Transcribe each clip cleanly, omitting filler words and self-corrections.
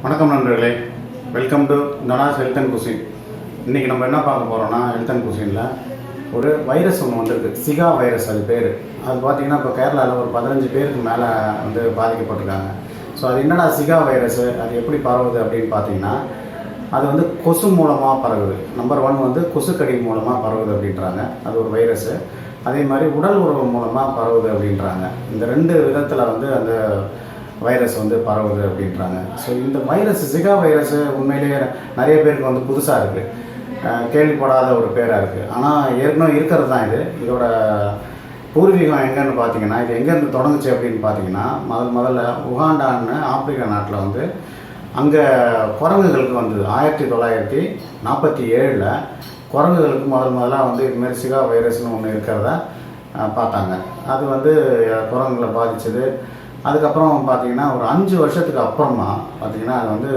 வணக்கம் நண்பர்களே, welcome to Dhana's health and cuisine. இன்றைக்கி நம்ம என்ன பார்க்க போகிறோம்னா, ஹெல்த் அண்ட் குசினில் ஒரு வைரஸ் ஒன்று வந்திருக்கு. சிகா வைரஸ் அது பேர். அது பார்த்திங்கன்னா இப்போ கேரளாவில் ஒரு 15 பேருக்கு மேலே வந்து பாதிக்கப்பட்டிருக்காங்க. ஸோ அது என்னடா சிகா வைரஸு, அது எப்படி பரவுது அப்படின்னு பார்த்தீங்கன்னா, அது வந்து கொசு மூலமாக பரவுது. நம்பர் 1 வந்து கொசுக்கடி மூலமாக பரவுது அப்படின்றாங்க. அது ஒரு வைரஸு. அதே மாதிரி உடல் உறவு மூலமாக பரவுது அப்படின்றாங்க. இந்த 2 விதத்தில் வந்து அந்த வைரஸ் வந்து பரவுது அப்படின்றாங்க. ஸோ இந்த வைரஸ் சிகா வைரஸ் உண்மையிலேயே நிறைய பேருக்கு வந்து புதுசாக இருக்குது, கேள்விப்படாத ஒரு பேராக இருக்குது. ஆனால் ஏற்கனவே இருக்கிறது தான் இது. இதோட பூர்வீகம் எங்கன்னு பார்த்தீங்கன்னா, இது எங்கேருந்து தொடங்குச்சு அப்படின்னு பார்த்தீங்கன்னா, முதல்ல உகாண்டான்னு ஆப்பிரிக்கா நாட்டில் வந்து அங்கே குரங்குகளுக்கு வந்தது. 1947 குரங்குகளுக்கு முதலாக வந்து இதுமாதிரி சிகா வைரஸ்னு ஒன்று இருக்கிறத பார்த்தாங்க. அது வந்து குரங்குகளை பாதித்தது. அதுக்கப்புறம் பார்த்திங்கன்னா ஒரு 5 வருஷத்துக்கு அப்புறமா பார்த்திங்கன்னா அது வந்து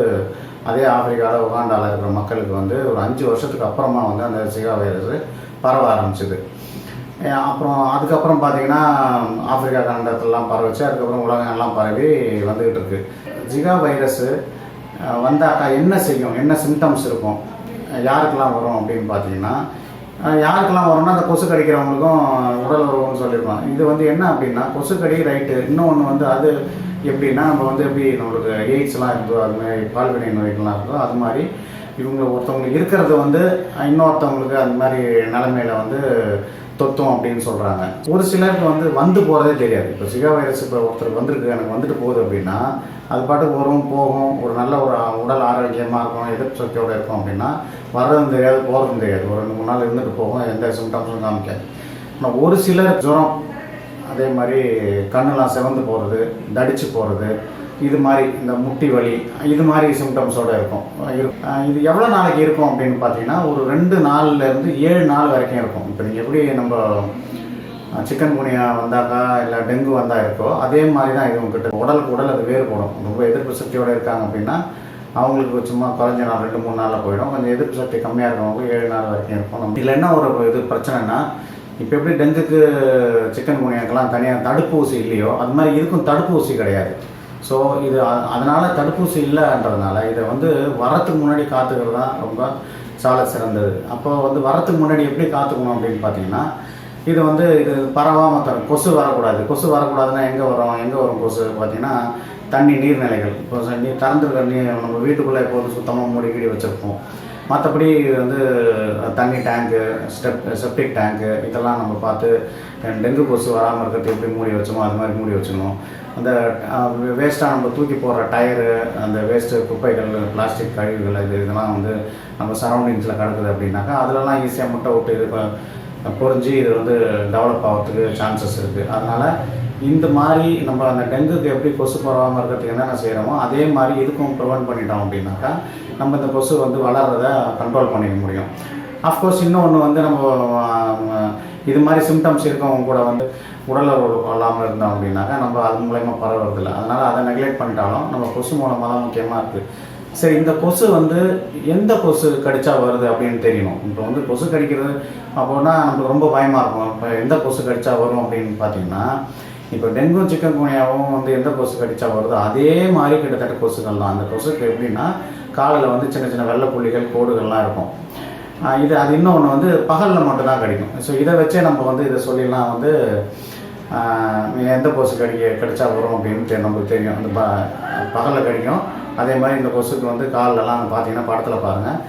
அதே ஆப்பிரிக்காவில் உகாண்டாவில் இருக்கிற மக்களுக்கு வந்து ஒரு 5 வருஷத்துக்கு அப்புறமா வந்து அந்த சிகா வைரஸ் பரவ ஆரம்பிச்சிது. அப்புறம் அதுக்கப்புறம் பார்த்திங்கன்னா ஆப்பிரிக்கா கண்டத்துலலாம் பரவச்சு, அதுக்கப்புறம் உலகம் எல்லாம் பரவி வந்துக்கிட்டு இருக்குது. சிகா வைரஸ்ஸு வந்தாக்கா என்ன செய்யும், என்ன சிம்டம்ஸ் இருக்கும், யாருக்கெல்லாம் வரும் அப்படின்னு பார்த்தீங்கன்னா, யாருக்கெல்லாம் வரும்னா அந்த கொசு கடிக்கிறவங்களுக்கும் உடல் உறவுன்னு சொல்லியிருக்கோம். இது வந்து என்ன அப்படின்னா, கொசுக்கடி ரைட்டு. இன்னொன்று வந்து அது எப்படின்னா, நம்ம வந்து எப்படி நம்மளுக்கு எய்ட்ஸ்லாம் இருந்தோ, அதுமாதிரி பால்வினை நோய்கள்லாம் இருந்தோ, அது மாதிரி இவங்க ஒருத்தவங்களுக்கு இருக்கிறது வந்து இன்னொருத்தவங்களுக்கு அந்த மாதிரி நிலைமையில் வந்து தொத்தும் அப்படின்னு சொல்கிறாங்க. ஒரு சிலருக்கு வந்து போகிறதே தெரியாது. இப்போ சிகா வைரஸ் இப்போ ஒருத்தருக்கு வந்திருக்கு, எனக்கு வந்துட்டு போகுது அப்படின்னா, அது பாட்டுக்கு வரும் போகும், ஒரு நல்ல ஒரு உடல் ஆரோக்கியமாக இருக்கும், எதிர்ப்பு சக்தியோடு இருக்கும் அப்படின்னா வர்றதும் தெரியாது, போகிறதும் தெரியாது. ஒரு 2-3 நாள் இருந்துட்டு போகும், எந்த சிம்டம்ஸும் காமிக்காது. ஆனால் ஒரு சிலர் ஜுரம், அதே மாதிரி கண்ணெல்லாம் சிவந்து போகிறது, தடிச்சு போகிறது, இது மாதிரி இந்த முட்டி வலி, இது மாதிரி சிம்டம்ஸோடு இருக்கும். இது எவ்வளோ நாளைக்கு இருக்கும் அப்படின்னு பார்த்தீங்கன்னா, ஒரு 2 நாள்லேருந்து 7 நாள் வரைக்கும் இருக்கும். இப்போ நீங்கள் எப்படி நம்ம சிக்கன் குனியா வந்தாக்கா இல்லை டெங்கு வந்தால் இருக்கோ, அதே மாதிரி தான் இது உங்ககிட்ட உடலுக்கு உடல் அது வேறுபடும். ரொம்ப எதிர்ப்பு சக்தியோடு இருக்காங்க அப்படின்னா அவங்களுக்கு சும்மா குறைஞ்ச நாள் 2-3 நாளில் போயிடும். கொஞ்சம் எதிர்ப்பு சக்தி கம்மியாக இருக்கவங்களுக்கு 7 நாள் வரைக்கும் இருக்கும். நம்ம இதில் என்ன ஒரு இது பிரச்சனைனா, இப்போ எப்படி டெங்குக்கு சிக்கன் குனியாக்கெல்லாம் தனியாக தடுப்பூசி இல்லையோ, அது மாதிரி இதுக்கும் தடுப்பூசி கிடையாது. ஸோ இது அதனால் தடுப்பூசி இல்லைன்றதுனால இதை வந்து வரத்துக்கு முன்னாடி காத்துக்கிறது தான் ரொம்ப சால சிறந்தது. அப்போ வந்து வரத்துக்கு முன்னாடி எப்படி காத்துக்கணும் அப்படின்னு பார்த்தீங்கன்னா, இது வந்து இது பரவாமல் தரும். கொசு வரக்கூடாதுன்னா எங்கே வரும் கொசு பார்த்தீங்கன்னா, தண்ணி நீர்நிலைகள். இப்போ நீர் திறந்துருக்க நீர் நம்ம வீட்டுக்குள்ளே எப்போதும் சுத்தமாக மூடிக்கிடி வச்சுருப்போம். மற்றபடி வந்து தண்ணி டேங்கு, செப்டிக் டேங்கு இதெல்லாம் நம்ம பார்த்து டெங்கு கொசு வராமல் இருக்கிறது எப்படி மூடி வச்சோமோ அது மாதிரி மூடி வச்சுக்கணும். அந்த வேஸ்ட்டாக நம்ம தூக்கி போடுற டயரு, அந்த வேஸ்ட்டு குப்பைகள், பிளாஸ்டிக் கழிவுகள், இதெல்லாம் வந்து நம்ம சரௌண்டிங்ஸில் கிடக்குது அப்படின்னாக்கா அதிலலாம் ஈஸியாக முட்டை விட்டு இது பொறிஞ்சு இது வந்து டெவலப் ஆகிறதுக்கு சான்சஸ் இருக்குது. அதனால் இந்த மாதிரி நம்ம அந்த டெங்குக்கு எப்படி கொசு பரவாமல் இருக்கிறதுக்கு என்னென்ன செய்கிறோமோ அதே மாதிரி இதுக்கும் ப்ரிவென்ட் பண்ணிட்டோம் அப்படின்னாக்கா நம்ம இந்த கொசு வந்து வளர்கிறத கண்ட்ரோல் பண்ணிக்க முடியும். அஃப்கோர்ஸ் இன்னொன்று வந்து நம்ம இது மாதிரி சிம்டம்ஸ் இருக்கவங்க கூட வந்து உடல் உறவு கொள்ளாமல் இருந்தோம் அப்படின்னாக்கா நம்ம அது மூலயமா பரவுறதில்லை. அதனால் அதை நெக்லெக்ட் பண்ணிட்டாலும் நம்ம கொசு மூலமாக தான் முக்கியமாக இருக்குது. சரி, இந்த கொசு வந்து எந்த கொசு கடிச்சா வருது அப்படின்னு தெரியணும். இப்போ வந்து கொசு கடிக்கிறது அப்போனா நமக்கு ரொம்ப பயமாக இருக்கும். இப்போ எந்த கொசு கடிச்சா வரும் அப்படின்னு பார்த்தீங்கன்னா, இப்போ டெங்கும் சிக்கன் குனியாவும் வந்து எந்த கொசு கடிச்சா வருதோ அதே மாதிரி கிட்டத்தட்ட கொசுகள் தான். அந்த கொசுக்கு எப்படின்னா காலில் வந்து சின்ன சின்ன வெள்ளை புள்ளிகள், கோடுகள்லாம் இருக்கும். அது இன்னொன்று வந்து பகலில் மட்டும்தான் கடிக்கும். ஸோ இதை வச்சே நம்ம வந்து இதை சொல்லிடலாம் வந்து எந்த கொசு கடிச்சா வரும் அப்படின்னு நமக்கு தெரியும். அந்த பகலில் கடிக்கும். அதே மாதிரி இந்த கொசுக்கு வந்து காலிலலாம் பார்த்தீங்கன்னா படத்தில் பாருங்கள்,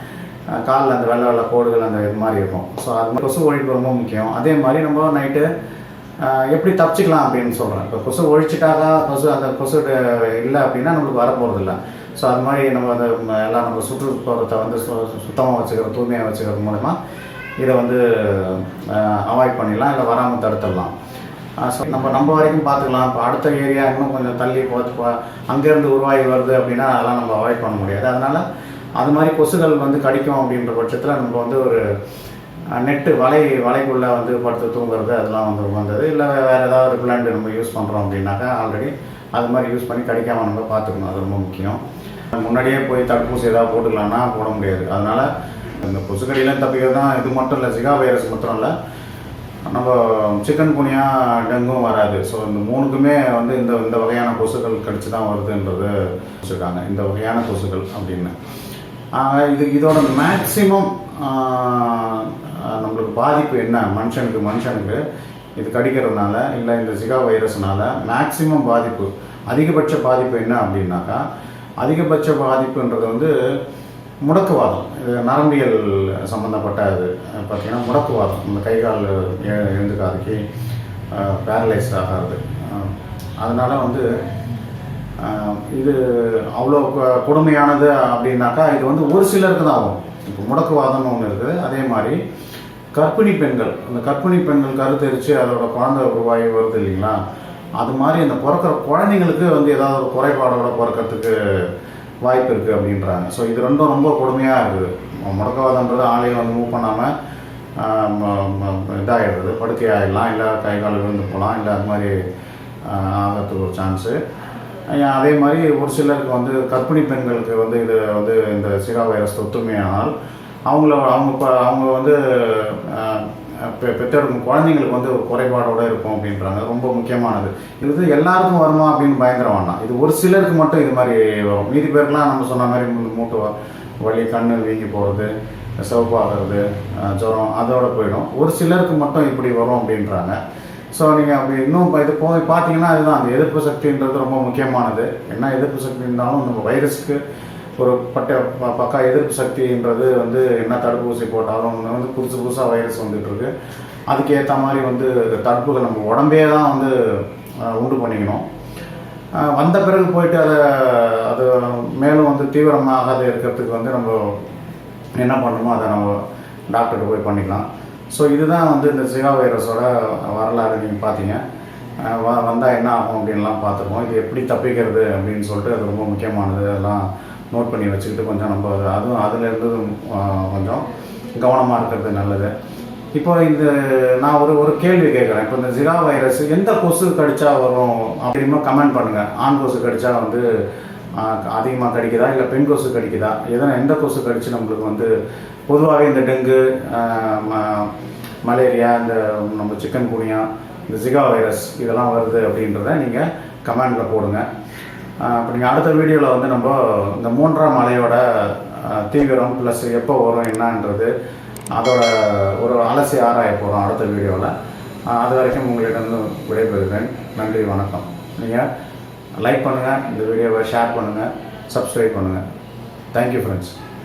காலில் அந்த வெள்ளை வெள்ளை கோடுகள் அந்த இது மாதிரி இருக்கும். ஸோ அது மாதிரி கொசு ஒழிப்பு ரொம்ப முக்கியம். அதே மாதிரி நம்ம நைட்டு எப்படி தப்பிச்சிக்கலாம் அப்படின்னு சொல்கிறேன். இப்போ கொசு ஒழிச்சிட்டாக்கா அந்த கொசு இல்லை அப்படின்னா நம்மளுக்கு வரப்போகிறது இல்லை. ஸோ அது மாதிரி நம்ம அந்த எல்லாம் நம்ம சுற்றுப்புறத்தை வந்து சுத்தமாக வச்சுக்கிறது, தூய்மையாக வச்சுக்கிறது மூலமா இதை வந்து அவாய்ட் பண்ணிடலாம், இல்லை வராமல் தடுத்துடலாம். ஸோ நம்ம வரைக்கும் பார்த்துக்கலாம். இப்போ அடுத்த ஏரியா இன்னும் கொஞ்சம் தள்ளி அங்கேருந்து உருவாகி வருது அப்படின்னா அதெல்லாம் நம்ம அவாய்ட் பண்ண முடியாது. அதனால் அது மாதிரி கொசுகள் வந்து கடிக்கும் அப்படின்ற பட்சத்தில் நம்ம வந்து ஒரு நெட்டு வலைக்குள்ளே வந்து படுத்து தூங்குறது அதெல்லாம் வந்து வந்தது. இல்லை வேறு ஏதாவது ரிப்ளண்ட் நம்ம யூஸ் பண்ணுறோம் அப்படின்னாக்கா ஆல்ரெடி அது மாதிரி யூஸ் பண்ணி கடிக்காமல் நம்ம பார்த்துக்கணும். அது ரொம்ப முக்கியம். முன்னாடியே போய் தடுப்பூசி ஏதாவது போட்டுக்கலான்னா போட முடியாது. அதனால் இந்த கொசுக்கடியெல்லாம் தப்பிக்கிறது தான். இது மட்டும் இல்லை, சிகா வைரஸ் மட்டும் இல்லை, நம்ம சிக்கன் குனியா டெங்கும் வராது. ஸோ இந்த மூணுக்குமே வந்து இந்த இந்த வகையான கொசுக்கள் கடிச்சு தான் வருதுன்றது வச்சுருக்காங்க, இந்த வகையான கொசுக்கள் அப்படின்னு. இதோட மேக்சிமம் நம்மளுக்கு பாதிப்பு என்ன, மனுஷனுக்கு இது கடிக்கிறதுனால இல்லை இந்த ஜிகா வைரஸ்னால மேக்சிமம் பாதிப்பு, அதிகபட்ச பாதிப்பு என்ன அப்படின்னாக்கா, அதிகபட்ச பாதிப்புன்றது வந்து முடக்குவாதம். இது நரம்பியல் சம்மந்தப்பட்ட இது பார்த்திங்கன்னா முடக்குவாதம், இந்த கை கால் எழுந்துக்காதுக்கு பேரலைஸ்ட் ஆகாது. அதனால் வந்து இது அவ்வளோ கொடுமையானது அப்படின்னாக்கா இது வந்து ஒரு சிலருக்கு தான் ஆகும். இப்போ முடக்குவாதம்னு ஒன்று இருக்குது. அதே மாதிரி கர்ப்பிணி பெண்கள், அந்த கர்ப்பிணி பெண்கள் கருத்தரித்து அதோட குழந்தை உருவாகி வருது இல்லைங்களா, அது மாதிரி அந்த பிறக்கிற குழந்தைங்களுக்கு வந்து ஏதாவது ஒரு குறைபாடோட பிறக்கிறதுக்கு வாய்ப்பு இருக்குது அப்படின்றாங்க. ஸோ இது ரெண்டும் ரொம்ப கொடுமையாக இருக்குது. முடக்கவாதன்றது ஆளையும் வந்து மூவ் பண்ணாமல் இதாகிடுறது, படுக்கை ஆகிடலாம், இல்லை கை கால் விழுந்து போகலாம், இல்லை அது மாதிரி ஆகிறதுக்கு ஒரு சான்ஸு. அதே மாதிரி ஒரு சிலருக்கு வந்து கர்ப்பிணி பெண்களுக்கு வந்து இது வந்து இந்த ஜிகா வைரஸ் தொத்துமையானால் அவங்க வந்து பெற்றெடுக்கும் குழந்தைங்களுக்கு வந்து ஒரு குறைபாடோடு இருக்கும் அப்படின்றாங்க. ரொம்ப முக்கியமானது இது வந்து எல்லாருக்கும் வருமா அப்படின்னு பயங்கர வேண்டாம். இது ஒரு சிலருக்கு மட்டும் இது மாதிரி வரும். மீதி பேருக்குலாம் நம்ம சொன்ன மாதிரி மூட்டு வலி, கண் வீங்கி போகிறது, சிவப்பாகிறது, ஜுரம் அதோட போயிடும். ஒரு சிலருக்கு மட்டும் இப்படி வரும் அப்படின்றாங்க. ஸோ நீங்கள் அப்படி இன்னும் இது போய் பார்த்தீங்கன்னா அதுதான் அந்த எதிர்ப்பு சக்தின்றது ரொம்ப முக்கியமானது. என்ன எதிர்ப்பு சக்தி இருந்தாலும் நம்ம வைரஸ்க்கு ஒரு பக்கா எதிர்ப்பு சக்தின்றது வந்து என்ன தடுப்பூசி போட்டாலும் வந்து புதுசாக வைரஸ் வந்துட்டுருக்கு. அதுக்கேற்ற மாதிரி வந்து தடுப்புகள் நம்ம உடம்பே தான் வந்து உண்டு பண்ணிக்கணும். வந்த பிறகு போயிட்டு அது மேலும் வந்து தீவிரமாகாத இருக்கிறதுக்கு வந்து நம்ம என்ன பண்ணணுமோ அதை நம்ம டாக்டர்கிட்ட போய் பண்ணிக்கலாம். ஸோ இதுதான் வந்து இந்த ஜிகா வைரஸோட வரலாறு. நீங்கள் பார்த்தீங்க வந்தால் என்ன ஆகும் அப்படின்லாம் பார்த்துருக்கோம். இது எப்படி தப்பிக்கிறது அப்படின்னு சொல்லிட்டு அது ரொம்ப முக்கியமானது. அதெல்லாம் நோட் பண்ணி வச்சுக்கிட்டு கொஞ்சம் நம்ம அதுலேருந்து கொஞ்சம் கவனமாக இருக்கிறது நல்லது. இப்போ நான் ஒரு கேள்வி கேட்குறேன். இப்போ இந்த ஜிகா வைரஸ் எந்த கொசு கடிச்சா வரும் அப்படின்னு கமெண்ட் பண்ணுங்கள். ஆண் கொசு கடிச்சா வந்து அதிகமாக கடிக்குதா, இல்லை பெண் கொசு கடிக்குதா, எந்த கொசு கடிச்சு நம்மளுக்கு வந்து பொதுவாகவே இந்த டெங்கு, மலேரியா, இந்த நம்ம சிக்கன் குனியா, இந்த ஜிகா வைரஸ் இதெல்லாம் வருது அப்படின்றத நீங்கள் கமெண்டில் போடுங்க. இப்போ நீங்கள் அடுத்த வீடியோவில் வந்து நம்ம இந்த 3ஆம் அலையோட தீவிரம் ப்ளஸ் எப்போ வரும் என்னன்றது அதோட ஒரு அலசி ஆராய போகிறோம் அடுத்த வீடியோவில். அது வரைக்கும் உங்களிடம் விடைபெறுகிறேன். நன்றி, வணக்கம். நீங்கள் லைக் பண்ணுங்கள், இந்த வீடியோவை ஷேர் பண்ணுங்கள், சப்ஸ்கிரைப் பண்ணுங்கள். Thank you friends.